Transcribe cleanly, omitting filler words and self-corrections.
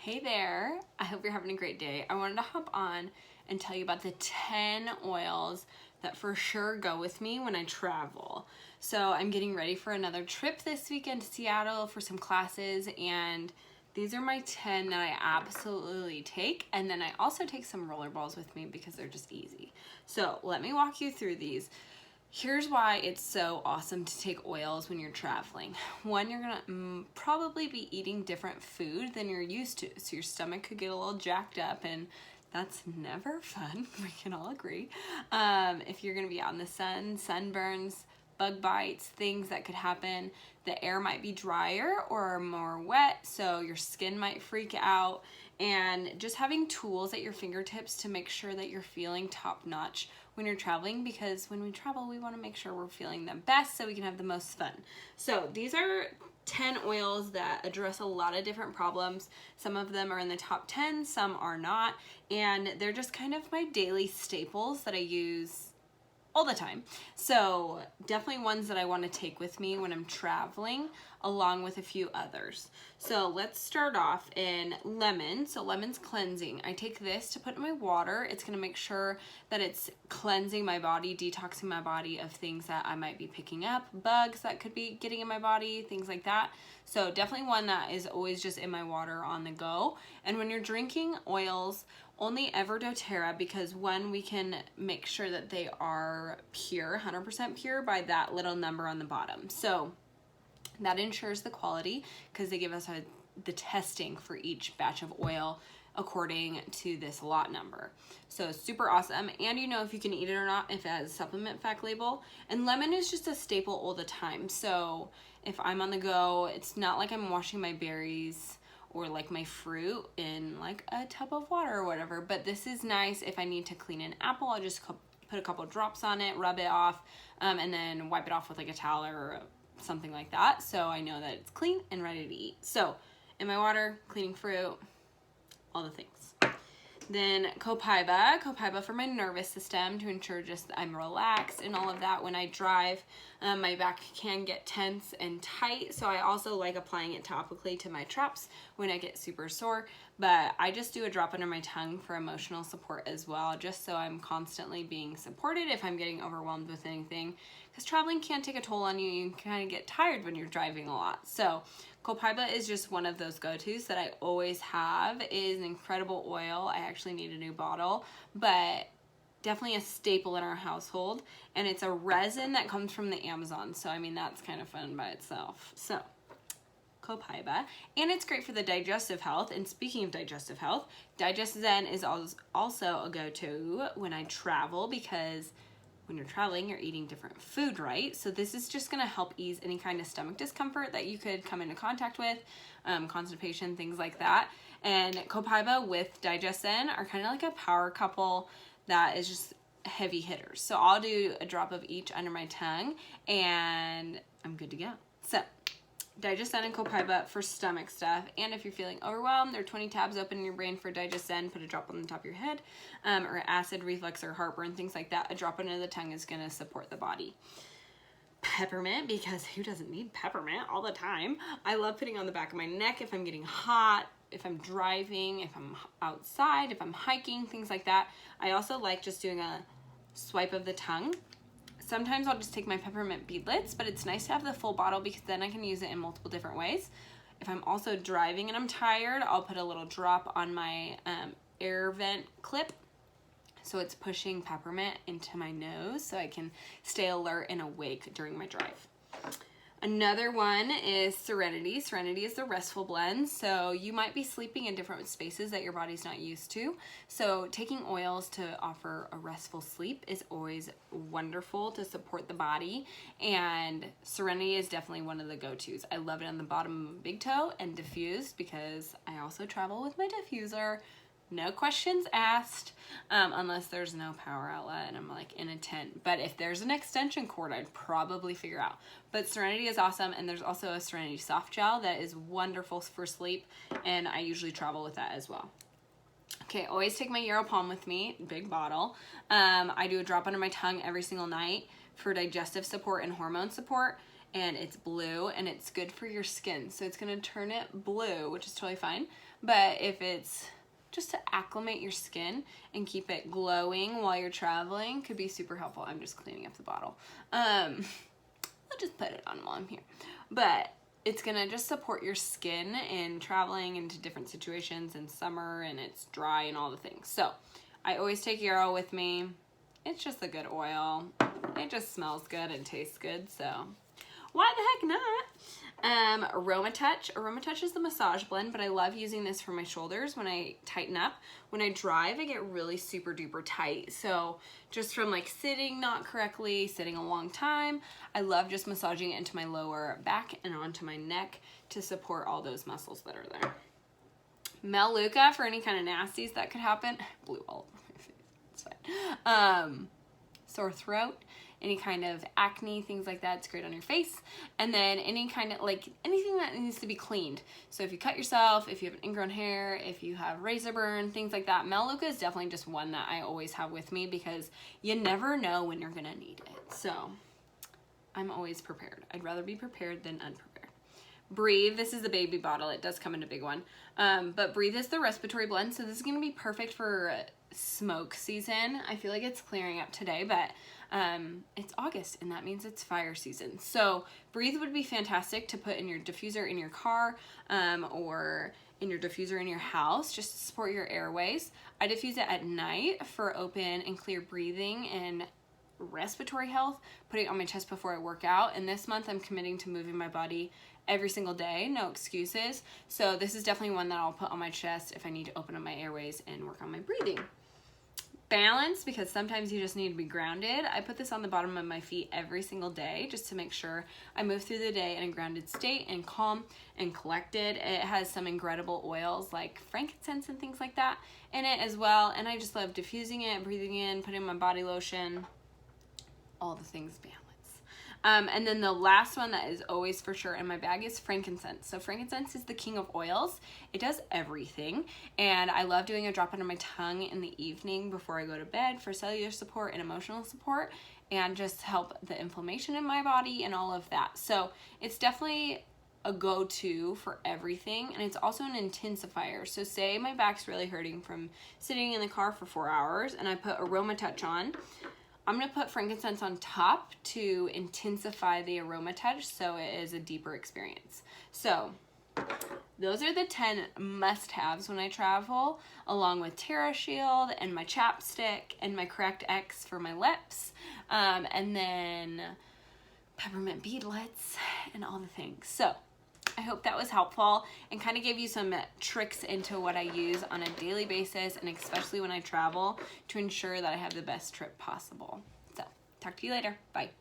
Hey there, I hope you're having a great day. I wanted to hop on and tell you about the 10 oils that for sure go with me when I travel. So I'm getting ready for another trip this weekend to Seattle for some classes, and these are my 10 that I absolutely take. And then I also take some roller balls with me because they're just easy. So let me walk you through these. Here's why it's so awesome to take oils when you're traveling. One, you're gonna probably be eating different food than you're used to, so your stomach could get a little jacked up, and that's never fun. We can all agree. If you're gonna be out in the sun, sunburns, bug bites, things that could happen. The air might be drier or more wet, so your skin might freak out. And just having tools at your fingertips to make sure that you're feeling top notch when you're traveling, because when we travel, we want to make sure we're feeling the best so we can have the most fun. So these are 10 oils that address a lot of different problems. Some of them are in the top 10, some are not, and they're just kind of my daily staples that I use all the time. So definitely ones that I want to take with me when I'm traveling, along with a few others. So let's start off in lemon. So lemon's cleansing. I take this to put in my water. It's going to make sure that it's cleansing my body, detoxing my body of things that I might be picking up, bugs that could be getting in my body, things like that. So definitely one that is always just in my water on the go. And when you're drinking oils, only ever doTERRA, because one, we can make sure that they are pure, 100% pure by that little number on the bottom. So that ensures the quality because they give us the testing for each batch of oil according to this lot number. So super awesome. And you know if you can eat it or not if it has a supplement fact label. And lemon is just a staple all the time. So if I'm on the go, it's not like I'm washing my berries or like my fruit in like a tub of water or whatever, but this is nice if I need to clean an apple. I'll just put a couple drops on it, rub it off, and then wipe it off with like a towel or something like that, so I know that it's clean and ready to eat. So in my water, cleaning fruit, all the things. Then copaiba for my nervous system to ensure just that I'm relaxed and all of that when I drive. My back can get tense and tight, so I also like applying it topically to my traps when I get super sore, but I just do a drop under my tongue for emotional support as well, just so I'm constantly being supported if I'm getting overwhelmed with anything, because traveling can take a toll on you. You can kind of get tired when you're driving a lot. So copaiba is just one of those go-tos that I always have. It is an incredible oil. I actually need a new bottle, but definitely a staple in our household. And it's a resin that comes from the Amazon. So, I mean, that's kind of fun by itself. So, copaiba. And it's great for the digestive health. And speaking of digestive health, Digestive is also a go-to when I travel, because when you're traveling, you're eating different food, right? So this is just gonna help ease any kind of stomach discomfort that you could come into contact with, constipation, things like that. And copaiba with Digestive are kind of like a power couple that is just heavy hitters. So I'll do a drop of each under my tongue and I'm good to go. So Digestive and copaiba for stomach stuff, and if you're feeling overwhelmed, there are 20 tabs open in your brain for Digestive. Put a drop on the top of your head, or acid reflux or heartburn, things like that. A drop under the tongue is going to support the body. Peppermint, because who doesn't need peppermint all the time? I love putting on the back of my neck if I'm getting hot, if I'm driving, if I'm outside, if I'm hiking, things like that. I also like just doing a swipe of the tongue. Sometimes I'll just take my peppermint beadlets, but it's nice to have the full bottle because then I can use it in multiple different ways. If I'm also driving and I'm tired, I'll put a little drop on my air vent clip, so it's pushing peppermint into my nose so I can stay alert and awake during my drive. Another one is Serenity. Serenity is the restful blend, so you might be sleeping in different spaces that your body's not used to. So taking oils to offer a restful sleep is always wonderful to support the body, and Serenity is definitely one of the go-tos. I love it on the bottom of a big toe and diffused, because I also travel with my diffuser. No questions asked, unless there's no power outlet and I'm like in a tent. But if there's an extension cord, I'd probably figure out. But Serenity is awesome, and there's also a Serenity soft gel that is wonderful for sleep, and I usually travel with that as well. Okay, always take my Yarrow Palm with me, big bottle. I do a drop under my tongue every single night for digestive support and hormone support. and it's blue, and it's good for your skin. So it's gonna turn it blue, which is totally fine. But if it's just to acclimate your skin and keep it glowing while you're traveling, could be super helpful. I'm just cleaning up the bottle. I'll just put it on while I'm here. But it's gonna just support your skin in traveling into different situations in summer, and it's dry and all the things. So I always take yarrow with me. It's just a good oil. It just smells good and tastes good, so why the heck not? Aroma Touch. Aroma Touch is the massage blend, but I love using this for my shoulders when I tighten up. When I drive, I get really super duper tight. So just from like sitting not correctly, sitting a long time, I love just massaging it into my lower back and onto my neck to support all those muscles that are there. Melaleuca for any kind of nasties that could happen. Blew all over my face. It's fine. Sore throat, any kind of acne, things like that, it's great on your face. And then any kind of, like, anything that needs to be cleaned. So if you cut yourself, if you have ingrown hair, if you have razor burn, things like that, Melaleuca is definitely just one that I always have with me because you never know when you're gonna need it. So I'm always prepared. I'd rather be prepared than unprepared. Breathe, this is the baby bottle. It does come in a big one. But Breathe is the respiratory blend, so this is gonna be perfect for smoke season. I feel like it's clearing up today, but it's August, and that means it's fire season. So Breathe would be fantastic to put in your diffuser in your car, or in your diffuser in your house, just to support your airways. I diffuse it at night for open and clear breathing and respiratory health, put it on my chest before I work out. And this month I'm committing to moving my body every single day, no excuses. So this is definitely one that I'll put on my chest if I need to open up my airways and work on my breathing. Balance, because sometimes you just need to be grounded. I put this on the bottom of my feet every single day just to make sure I move through the day in a grounded state and calm and collected. It has some incredible oils like frankincense and things like that in it as well. And I just love diffusing it, breathing in, putting my body lotion, all the things balance. And then the last one that is always for sure in my bag is frankincense. So frankincense is the king of oils. It does everything. And I love doing a drop under my tongue in the evening before I go to bed for cellular support and emotional support, and just help the inflammation in my body and all of that. So it's definitely a go-to for everything, and it's also an intensifier. So say my back's really hurting from sitting in the car for 4 hours and I put Aroma Touch on, I'm going to put frankincense on top to intensify the aroma touch so it is a deeper experience. So those are the 10 must-haves when I travel, along with Terra Shield and my chapstick and my Correct X for my lips, and then peppermint beadlets and all the things. So I hope that was helpful and kind of gave you some tricks into what I use on a daily basis, and especially when I travel, to ensure that I have the best trip possible. So talk to you later. Bye.